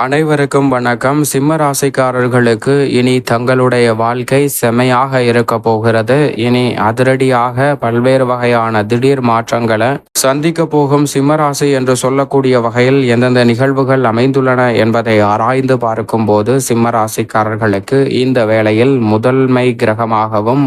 அனைவருக்கும் வணக்கம். சிம்ம ராசிக்காரர்களுக்கு இனி தங்களுடைய வாழ்க்கை செமையாக இருக்க போகிறது. இனி அதிரடியாக பல்வேறு வகையான திடீர் மாற்றங்களை சந்திக்க போகும் சிம்ம ராசி என்று சொல்லக்கூடிய வகையில் எந்தெந்த நிகழ்வுகள் அமைந்துள்ளன என்பதை ஆராய்ந்து பார்க்கும் போது சிம்ம ராசிக்காரர்களுக்கு இந்த வேளையில் முதன்மை கிரகமாகவும்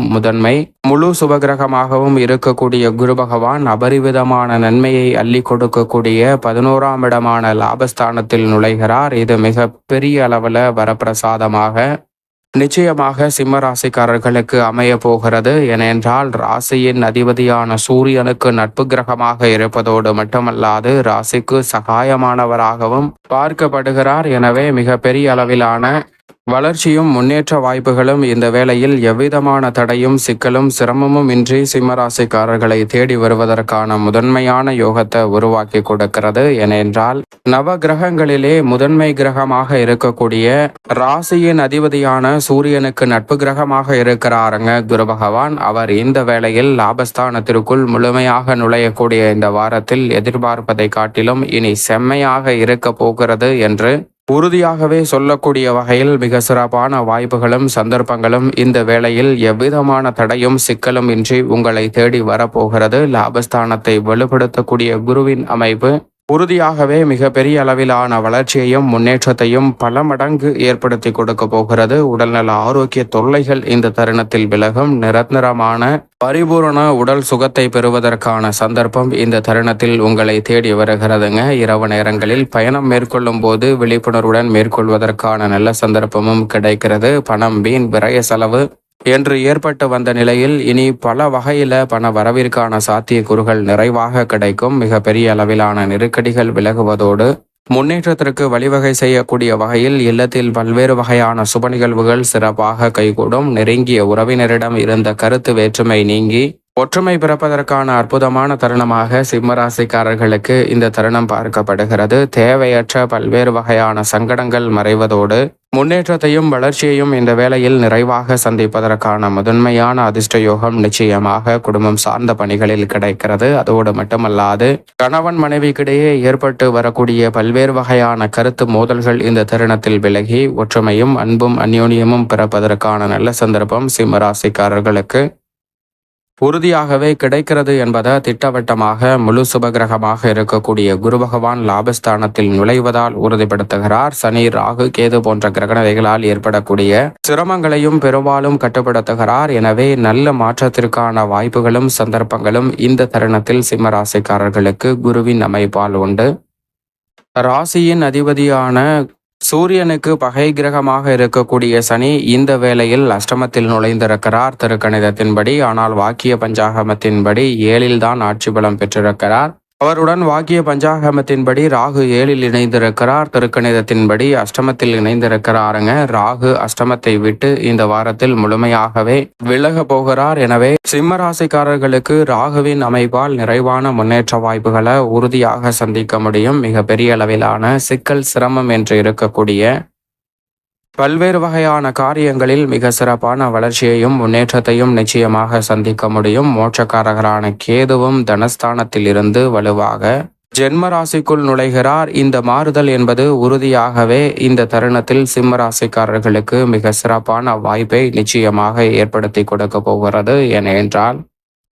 முழு சுபகிரகமாகவும் இருக்கக்கூடிய குரு பகவான் அபரிவிதமான நன்மையை அள்ளி கொடுக்கக்கூடிய 11ஆம் இடமான லாபஸ்தானத்தில் நுழைகிறார். இது மிக பெரிய அளவில் வரப்பிரசாதமாக நிச்சயமாக சிம்ம ராசிக்காரர்களுக்கு அமைய போகிறது. ஏனென்றால் ராசியின் அதிபதியான சூரியனுக்கு நட்பு கிரகமாக இருப்பதோடு மட்டுமல்லாது ராசிக்கு சகாயமானவராகவும் பார்க்கப்படுகிறார். எனவே மிக பெரிய அளவிலான வளர்ச்சியும் முன்னேற்ற வாய்ப்புகளும் இந்த வேளையில் எவ்விதமான தடையும் சிக்கலும் சிரமமும் இன்றி சிம்மராசிக்காரர்களை தேடி வருவதற்கான முதன்மையான யோகத்தை உருவாக்கி கொடுக்கிறது. ஏனென்றால் நவ கிரகங்களிலே முதன்மை கிரகமாக இருக்கக்கூடிய ராசியின் அதிபதியான சூரியனுக்கு நட்பு கிரகமாக இருக்கிறாருங்க குரு பகவான். அவர் இந்த வேளையில் லாபஸ்தானத்திற்குள் முழுமையாக நுழையக்கூடிய இந்த வாரத்தில் எதிர்பார்ப்பதை காட்டிலும் இனி செம்மையாக இருக்க போகிறது என்று உறுதியாகவே சொல்லக்கூடிய வகையில் மிக சிறப்பான வாய்ப்புகளும் சந்தர்ப்பங்களும் இந்த வேளையில் எவ்விதமான தடையும் சிக்கலும் இன்றி உங்களை தேடி வரப்போகிறது. லாபஸ்தானத்தை வலுப்படுத்தக்கூடிய குருவின் அமைப்பு உறுதியாகவே மிக பெரிய அளவிலான வளர்ச்சியையும் முன்னேற்றத்தையும் பல மடங்கு ஏற்படுத்தி கொடுக்க போகிறது. உடல்நல ஆரோக்கிய தொல்லைகள் இந்த தருணத்தில் விலகும். நிரந்தரமான பரிபூரண உடல் சுகத்தை பெறுவதற்கான சந்தர்ப்பம் இந்த தருணத்தில் உங்களை தேடி வருகிறதுங்க. இரவு நேரங்களில் பயணம் மேற்கொள்ளும் போது விழிப்புணர்வுடன் மேற்கொள்வதற்கான நல்ல சந்தர்ப்பமும் கிடைக்கிறது. பணம் வீண் விரய செலவு என்று ஏற்பட்டு வந்த நிலையில் இனி பல வகையில பண வரவிற்கான சாத்தியக்கூறுகள் நிறைவாக கிடைக்கும். மிக பெரிய அளவிலான நெருக்கடிகள் விலகுவதோடு முன்னேற்றத்திற்கு வழிவகை செய்யக்கூடிய வகையில் இல்லத்தில் பல்வேறு வகையான சுப நிகழ்வுகள் சிறப்பாக கைகூடும். நெருங்கிய உறவினரிடம் இருந்த கருத்து வேற்றுமை நீங்கி ஒற்றுமை பிறப்பதற்கான அற்புதமான தருணமாக சிம்மராசிக்காரர்களுக்கு இந்த தருணம் பார்க்கப்படுகிறது. தேவையற்ற பல்வேறு வகையான சங்கடங்கள் மறைவதோடு முன்னேற்றத்தையும் வளர்ச்சியையும் இந்த வேளையில் நிறைவாக சந்திப்பதற்கான முதன்மையான அதிர்ஷ்ட யோகம் நிச்சயமாக குடும்பம் சார்ந்த பணிகளில் கிடைக்கிறது. அதோடு மட்டுமல்லாது கணவன் மனைவிக்கிடையே ஏற்பட்டு வரக்கூடிய பல்வேறு வகையான கருத்து மோதல்கள் இந்த தருணத்தில் விலகி ஒற்றுமையும் அன்பும் அந்யோன்யமும் பிறப்பதற்கான நல்ல சந்தர்ப்பம் சிம்மராசிக்காரர்களுக்கு உறுதியாகவே கிடைக்கிறது என்பதை திட்டவட்டமாக முழு சுபகிரகமாக இருக்கக்கூடிய குரு பகவான் லாபஸ்தானத்தில் நுழைவதால் உறுதிப்படுத்துகிறார். சனி ராகு கேது போன்ற கிரகநிலைகளால் ஏற்படக்கூடிய சிரமங்களையும் பெரும்பாலும் கட்டுப்படுத்துகிறார். எனவே நல்ல மாற்றத்திற்கான வாய்ப்புகளும் சந்தர்ப்பங்களும் இந்த தருணத்தில் சிம்மராசிக்காரர்களுக்கு குருவின் அமைப்பால் உண்டு. ராசியின் அதிபதியான சூரியனுக்கு பகை கிரகமாக இருக்கக்கூடிய சனி இந்த வேளையில் அஷ்டமத்தில் நுழைந்திருக்கிறார் திருக்கணிதத்தின்படி. ஆனால் வாக்கிய பஞ்சாகமத்தின்படி 7ல் தான் ஆட்சி பலம் பெற்றிருக்கிறார். அவருடன் வாக்கிய பஞ்சாகமத்தின்படி ராகு 7ல் இணைந்திருக்கிறார். திருக்கணிதத்தின்படி அஷ்டமத்தில் இணைந்திருக்கிறாருங்க. ராகு அஷ்டமத்தை விட்டு இந்த வாரத்தில் முழுமையாகவே விலக போகிறார். எனவே சிம்மராசிக்காரர்களுக்கு ராகுவின் அமைப்பால் நிறைவான முன்னேற்ற வாய்ப்புகளை உறுதியாக சந்திக்க முடியும். மிக பெரிய அளவிலான சிக்கல் சிரமம் என்று இருக்கக்கூடிய பல்வேறு வகையான காரியங்களில் மிக சிறப்பான வளர்ச்சியையும் முன்னேற்றத்தையும் நிச்சயமாக சந்திக்க முடியும். மோட்சக்காரகரான கேதுவும் தனஸ்தானத்தில் இருந்து வலுவாக ஜென்ம ராசிக்குள் நுழைகிறார். இந்த மாறுதல் என்பது உறுதியாகவே இந்த தருணத்தில் சிம்ம ராசிக்காரர்களுக்கு மிக சிறப்பான வாய்ப்பை நிச்சயமாக ஏற்படுத்தி கொடுக்க போகிறது. ஏனென்றால்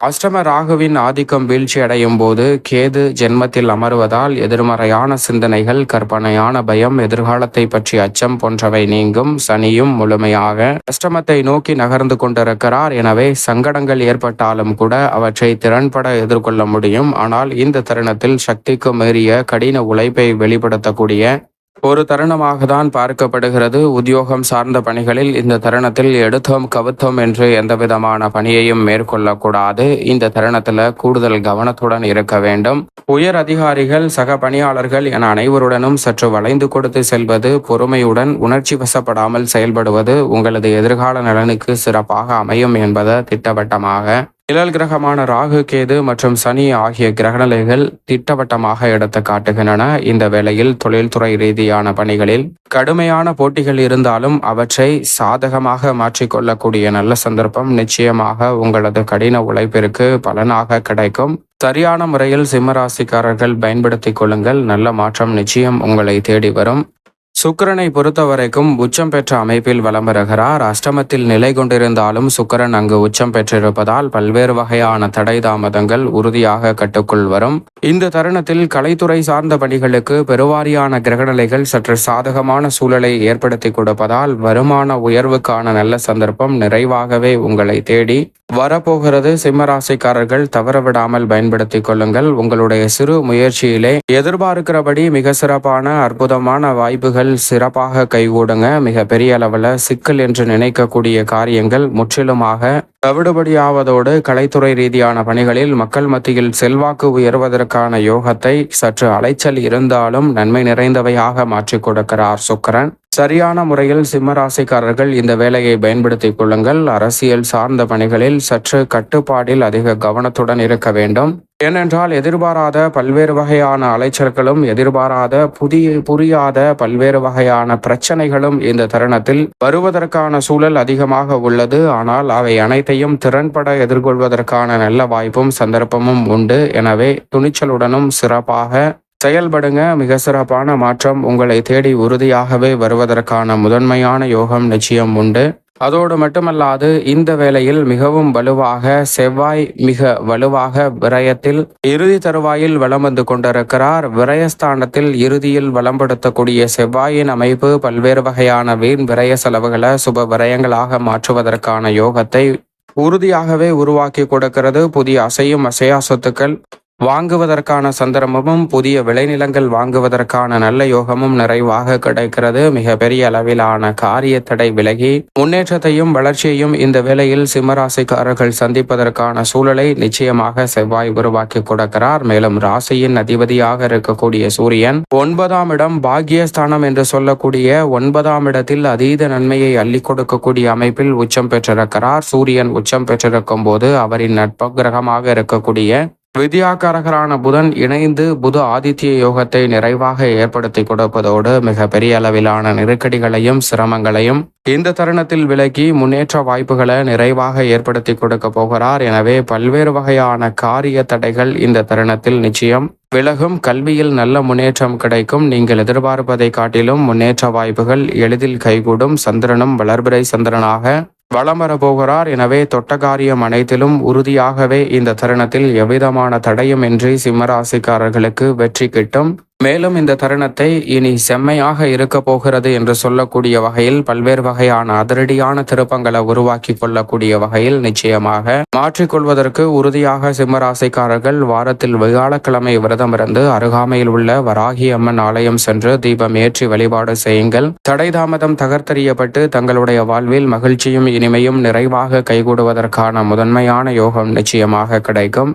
அஷ்டம ராகுவின் ஆதிக்கம் வீழ்ச்சி அடையும் போது கேது ஜென்மத்தில் அமர்வதால் எதிர்மறையான சிந்தனைகள், கற்பனையான பயம், எதிர்காலத்தை பற்றி அச்சம் போன்றவை நீங்கும். சனியும் முழுமையாக அஷ்டமத்தை நோக்கி நகர்ந்து கொண்டிருக்கிறார். எனவே சங்கடங்கள் ஏற்பட்டாலும் கூட அவற்றை திறன்பட எதிர்கொள்ள முடியும். ஆனால் இந்த தருணத்தில் சக்திக்கு மீறிய கடின உழைப்பை வெளிப்படுத்தக்கூடிய ஒரு தருணமாக தான் பார்க்கப்படுகிறது. உத்தியோகம் சார்ந்த பணிகளில் இந்த தருணத்தில் எடுத்தோம் கவுத்தோம் என்று எந்த விதமான பணியையும் மேற்கொள்ளக்கூடாது. இந்த தருணத்தில் கூடுதல் கவனத்துடன் இருக்க வேண்டும். உயர் அதிகாரிகள், சக பணியாளர்கள் என அனைவருடனும் சற்று வளைந்து கொடுத்து செல்வது, பொறுமையுடன் உணர்ச்சி வசப்படாமல் செயல்படுவது உங்களது எதிர்கால நலனுக்கு சிறப்பாக அமையும் என்பதை திட்டவட்டமாக நிழல் கிரகமான ராகு கேது மற்றும் சனி ஆகிய கிரகநிலைகள் திட்டவட்டமாக எடுத்து காட்டுகின்றன. இந்த வேளையில் தொழில்துறை ரீதியான பணிகளில் கடுமையான போட்டிகள் இருந்தாலும் அவற்றை சாதகமாக மாற்றிக்கொள்ளக்கூடிய நல்ல சந்தர்ப்பம் நிச்சயமாக உங்களது கடின உழைப்பிற்கு பலனாக கிடைக்கும். சரியான முறையில் சிம்மராசிக்காரர்கள் பயன்படுத்திக் கொள்ளுங்கள். நல்ல மாற்றம் நிச்சயம் உங்களை தேடி வரும். சுக்கிரனை பொறுத்தவரைக்கும் உச்சம் பெற்ற அமைப்பில் வலம் வருகிறார். அஷ்டமத்தில் நிலை கொண்டிருந்தாலும் சுக்கிரன் அங்கு உச்சம் பெற்றிருப்பதால் பல்வேறு வகையான தடை தாமதங்கள் உறுதியாக கட்டுக்குள் வரும். இந்த தருணத்தில் கலைத்துறை சார்ந்த பணிகளுக்கு பெருவாரியான கிரகநிலைகள் சற்று சாதகமான சூழலை ஏற்படுத்தி கொடுப்பதால் வருமான உயர்வுக்கான நல்ல சந்தர்ப்பம் நிறைவாகவே உங்களை தேடி வரப்போகிறது. சிம்மராசிக்காரர்கள் தவறவிடாமல் பயன்படுத்திக் கொள்ளுங்கள். உங்களுடைய சிறு முயற்சியிலே எதிர்பார்க்கிறபடி மிக சிறப்பான அற்புதமான வாய்ப்புகள் சிறப்பாக கைகூடுங்க. மிக பெரிய அளவில் சிக்கல் என்று நினைக்கக்கூடிய காரியங்கள் முற்றிலுமாக தவிடுபடியாவதோடு கலைத்துறை ரீதியான பணிகளில் மக்கள் மத்தியில் செல்வாக்கு உயர்வதற்கான யோகத்தை சற்று அலைச்சல் இருந்தாலும் நன்மை நிறைந்தவையாக மாற்றிக் கொடுக்கிறார் சுக்கிரன். சரியான முறையில் சிம்மராசிக்காரர்கள் இந்த வேலையை பயன்படுத்திக் கொள்ளுங்கள். அரசியல் சார்ந்த பணிகளில் சற்று கட்டுப்பாடில் அதிக கவனத்துடன் இருக்க வேண்டும். ஏனென்றால் எதிர்பாராத பல்வேறு வகையான அலைச்சல்களும் எதிர்பாராத புரியாத பல்வேறு வகையான பிரச்சனைகளும் இந்த தருணத்தில் வருவதற்கான சூழல் அதிகமாக உள்ளது. ஆனால் அவை அனைத்தையும் திறன்பட எதிர்கொள்வதற்கான நல்ல வாய்ப்பும் சந்தர்ப்பமும் உண்டு. எனவே துணிச்சலுடனும் சிறப்பாக செயல்படுங்க. மிக சிறப்பான மாற்றம் உங்களை தேடி உறுதியாகவே வருவதற்கான முதன்மையான யோகம் நிச்சயம் உண்டு. அதோடு மட்டுமல்லாது இந்த வேளையில் மிகவும் வலுவாக செவ்வாய் மிக வலுவாக விரயத்தில் இறுதி தருவாயில் வலம் வந்து கொண்டிருக்கிறார். விரயஸ்தானத்தில் இறுதியில் வலம்படுத்தக்கூடிய செவ்வாயின் அமைப்பு பல்வேறு வகையான வீண் விரய செலவுகளை சுப விரயங்களாக மாற்றுவதற்கான யோகத்தை உறுதியாகவே உருவாக்கி கொடுக்கிறது. புதிய அசையும் அசையா சொத்துக்கள் வாங்குவதற்கான சந்தர்ப்பமும் புதிய விளைநிலங்கள் வாங்குவதற்கான நல்ல யோகமும் நிறைவாக கிடைக்கிறது. மிக பெரிய அளவிலான காரிய தடை விலகி முன்னேற்றத்தையும் வளர்ச்சியையும் இந்த வேளையில் சிம்மராசிக்காரர்கள் சந்திப்பதற்கான சூழலை நிச்சயமாக செவ்வாய் உருவாக்கி கொடுக்கிறார். மேலும் ராசியின் அதிபதியாக இருக்கக்கூடிய சூரியன் 9ஆம் இடம் பாக்கியஸ்தானம் என்று சொல்லக்கூடிய 9ஆம் இடத்தில் அதீத நன்மையை அள்ளி கொடுக்கக்கூடிய அமைப்பில் உச்சம் பெற்றிருக்கிறார். சூரியன் உச்சம் பெற்றிருக்கும் போது அவரின் நட்பு கிரகமாக இருக்கக்கூடிய வித்யாகாரகரான புதன் இணைந்து புத ஆதித்ய யோகத்தை நிறைவாக ஏற்படுத்தி கொடுப்பதோடு மிக பெரிய அளவிலான நெருக்கடிகளையும் சிரமங்களையும் இந்த தருணத்தில் விலகி முன்னேற்ற வாய்ப்புகளை நிறைவாக ஏற்படுத்தி கொடுக்க போகிறார். எனவே பல்வேறு வகையான காரிய தடைகள் இந்த தருணத்தில் நிச்சயம் விலகும். கல்வியில் நல்ல முன்னேற்றம் கிடைக்கும். நீங்கள் எதிர்பார்ப்பதை காட்டிலும் முன்னேற்ற வாய்ப்புகள் எளிதில் கைகூடும். சந்திரனும் வளர்பிறை சந்திரனாக வலம் வரப்போகிறார். எனவே தொட்ட காரியம் அனைத்திலும் உறுதியாகவே இந்த தருணத்தில் எவ்விதமான தடையும் இன்றி சிம்மராசிக்காரர்களுக்கு வெற்றி கிட்டும். மேலும் இந்த தருணத்தை இனி செம்மையாக இருக்க போகிறது என்று சொல்லக்கூடிய வகையில் பல்வேறு வகையான அதிரடியான திருப்பங்களை உருவாக்கி கொள்ளக்கூடிய வகையில் நிச்சயமாக மாற்றிக்கொள்வதற்கு உறுதியாக சிம்மராசிக்காரர்கள் வாரத்தில் வியாழக்கிழமை விரதம் இருந்து அருகாமையில் உள்ள வராகி அம்மன் ஆலயம் சென்று தீபம் ஏற்றி வழிபாடு செய்யுங்கள். தடை தாமதம் தகர்த்தெறியப்பட்டு தங்களுடைய வாழ்வில் மகிழ்ச்சியும் இனிமையும் நிறைவாக கைகூடுவதற்கான முதன்மையான யோகம் நிச்சயமாக கிடைக்கும்.